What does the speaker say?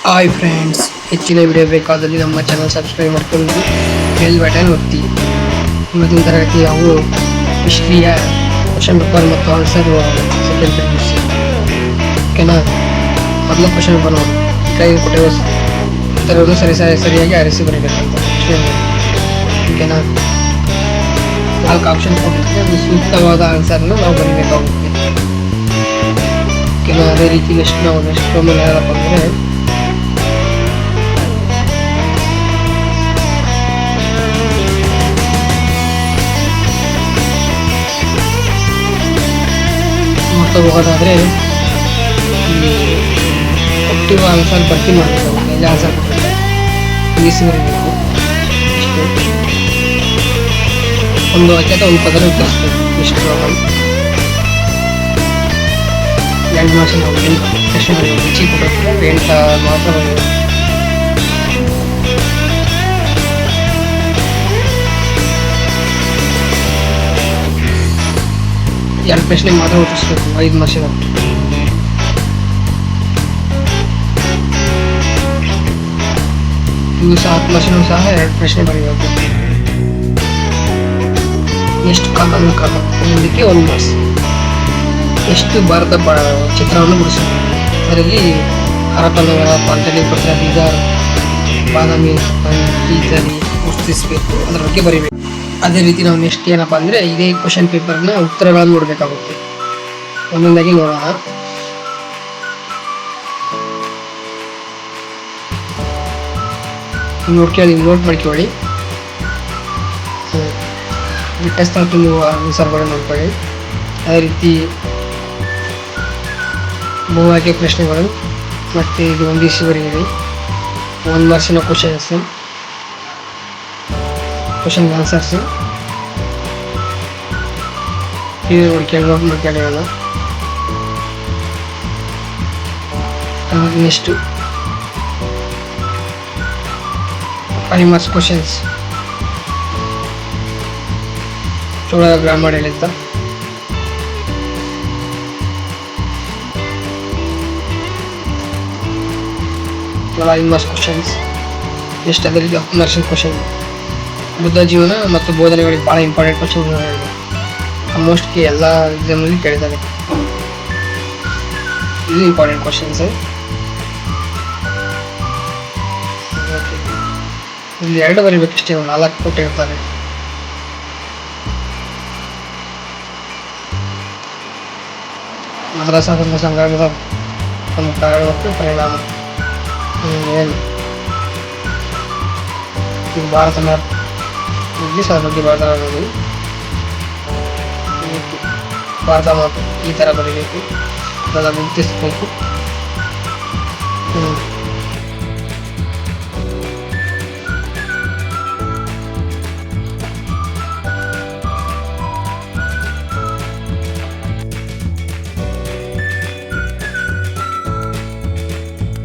Hi friends, ಹೆಚ್ಚಿನ video ಬೇಕಾದಲ್ಲಿ ನಮ್ಮ ಚಾನಲ್ ಸಬ್ಸ್ಕ್ರೈಬ್ ಮಾಡಿಕೊಂಡು ಬೆಲ್ ಬಟನ್ ಒತ್ತಿ. ಇವತ್ತಿನ ತರಗತಿ ನಾವು ಹಿಸ್ಟ್ರಿಯ ಕ್ವಶನ್ ಪೇಪರ್ ಮತ್ತು ಆನ್ಸರ್ ಸೆಕೆಂಡ್ ಪೇಪರ್ಸ್. ಓಕೆನಾ? ಮೊದಲ ಕ್ವಶನ್ ಪೇಪರ್ ನೋಡಿ, ಕೈಗೆ ಕೊಟ್ಟಿರೋ ಉತ್ತರವನ್ನು ಸರಿಯಾಗಿ ಆರಿಸಿ ಬರೀಬೇಕಂತ. ಓಕೆನಾ? 4 ಆಪ್ಷನ್ ಕೊಟ್ಟಿರ್ತೀವಿ, ಅದು ಸೂಕ್ತವಾದ ಆನ್ಸರ್ನ ನಾವು ಬರೀಬೇಕಾಗುತ್ತೆ. ಓಕೆನಾ? ಅದೇ ರೀತಿ ನೆಕ್ಸ್ಟ್ ಒಮ್ಮೆ ಹೇಳಪ್ಪ ಅಂದರೆ ಹೋಗೋದಾದರೆ ಕೊಟ್ಟಿರುವ ಆನ್ಸರ್ ಭರ್ತಿ ಮಾಡಬೇಕು. ಎಲ್ಲ ಆನ್ಸರ್ ಕೊಟ್ಟಿರ್ತಾರೆ, ಇಂಗ್ಲೀಷ್ ಬರೀಬೇಕು. ಇಷ್ಟು ಒಂದು ವಾಕ್ಯದ ಒಂದು ಪದರ ಉತ್ತರಿಸ್ಬೇಕು. ಇಷ್ಟು 2 ಮಾರ್ಕ್ಸ್ ನಾವು 8 ಪ್ರಶ್ನೆ ಬರೀಬೇಕು. ಹೆಚ್ಚಿಗೆ ಕೊಟ್ಟಿರ್ತಾರೆ 8 ಮಾತ್ರ ಬರೀಬೇಕು. ಎರಡು ಪ್ರಶ್ನೆ ಮಾತ್ರ ಉತ್ತರಿಸ್ಬೇಕು, 5 ಮಾರ್ಕ್ಸ್. ಇವು 7 ಮಾರ್ಕ್ಸ್ ಸಹ 2 ಪ್ರಶ್ನೆ ಬರೀಬೇಕು. ಎಷ್ಟು ಕಾಲ ಒಂದಕ್ಕೆ 1 ಮಾರ್ಕ್ಸ್. ಎಷ್ಟು ಭಾರತ ಚಿತ್ರವನ್ನು ಬಿಡಿಸಬೇಕು. ಅದರಲ್ಲಿ ಹರಪನ ಪಾಂಚಲಿಪುತ್ರ, ಬೀದರ್, ಬಾದಾಮಿ ಇತ್ಯಾದಿ ಗುರುತಿಸಬೇಕು. ಅದರ ಬಗ್ಗೆ ಬರೀಬೇಕು. ಅದೇ ರೀತಿ ನಾವು ನೆಕ್ಸ್ಟ್ ಏನಪ್ಪ ಅಂದರೆ ಇದೇ ಕ್ವಶನ್ ಪೇಪರ್ನ ಉತ್ತರಗಳನ್ನು ನೋಡಬೇಕಾಗುತ್ತೆ. ಒಂದೊಂದಾಗಿ ನೋಡೋಣ. ನೋಟ್ ಮಾಡ್ಕೊಳ್ಳಿ. ಟೆಸ್ಟ್ ನೀವು ಆನ್ಸರ್ಗಳು ನೋಡ್ಕೊಳ್ಳಿ. ಅದೇ ರೀತಿ ಬಹುಆಯ್ಕೆ ಪ್ರಶ್ನೆಗಳು ಮತ್ತು ಇದು ಒಂದಿಷ್ಟು ಬರೀರಿ. 1 ಮಾರ್ಕ್ಸಿನ ಕ್ವಶನ್ ಆನ್ಸರ್ಸ್ ಇದು ನೋಟ್ ಮಾಡ್ಕೊಳ್ಳೋಣ. ನೆಕ್ಸ್ಟ್ 5 ಮಾರ್ಕ್ಸ್ ಕ್ವಶನ್ಸ್ ಚೋಳರ ಗ್ರಾಮರ್ ಹೇಳಿದ್ದ. Chola 5 marks questions. ನೆಕ್ಸ್ಟ್ ಅದರಲ್ಲಿ 10 ಮಾರ್ಕ್ಸ್ ಕ್ವಶನ್. ಬುದ್ಧ ಜೀವನ ಮತ್ತು ಬೋಧನೆಗಳಿಗೆ ಭಾಳ ಇಂಪಾರ್ಟೆಂಟ್ ಕ್ವಶನ್. ಮೋಸ್ಟ್ಲಿ ಎಲ್ಲ ಎಕ್ಸಾಮಲ್ಲಿ ಕೇಳಿದ್ದಾರೆ. ಇದು ಇಂಪಾರ್ಟೆಂಟ್ ಕ್ವಶನ್ಸ್. ಇಲ್ಲಿ 2 ಬರೀಬೇಕಷ್ಟೇ, 4 ಕೊಟ್ಟಿರ್ತಾರೆ. ಮದ್ರಾಸ್ ಸ್ವಾತಂತ್ರ್ಯ ಸಂಗ್ರಾಮದ ಒಂದು ಕಾರಣ ಮತ್ತು ಪರಿಣಾಮ ಏನು. ಇದು ಭಾರತ ಮ್ಯಾಪ್ ಬಗ್ಗೆ ಭಾರತ ಮ್ಯಾಪ್ ಈ ಥರ ಬರೀಬೇಕು. ಅದೆಲ್ಲ ಗುರುತಿಸ್ಬೇಕು.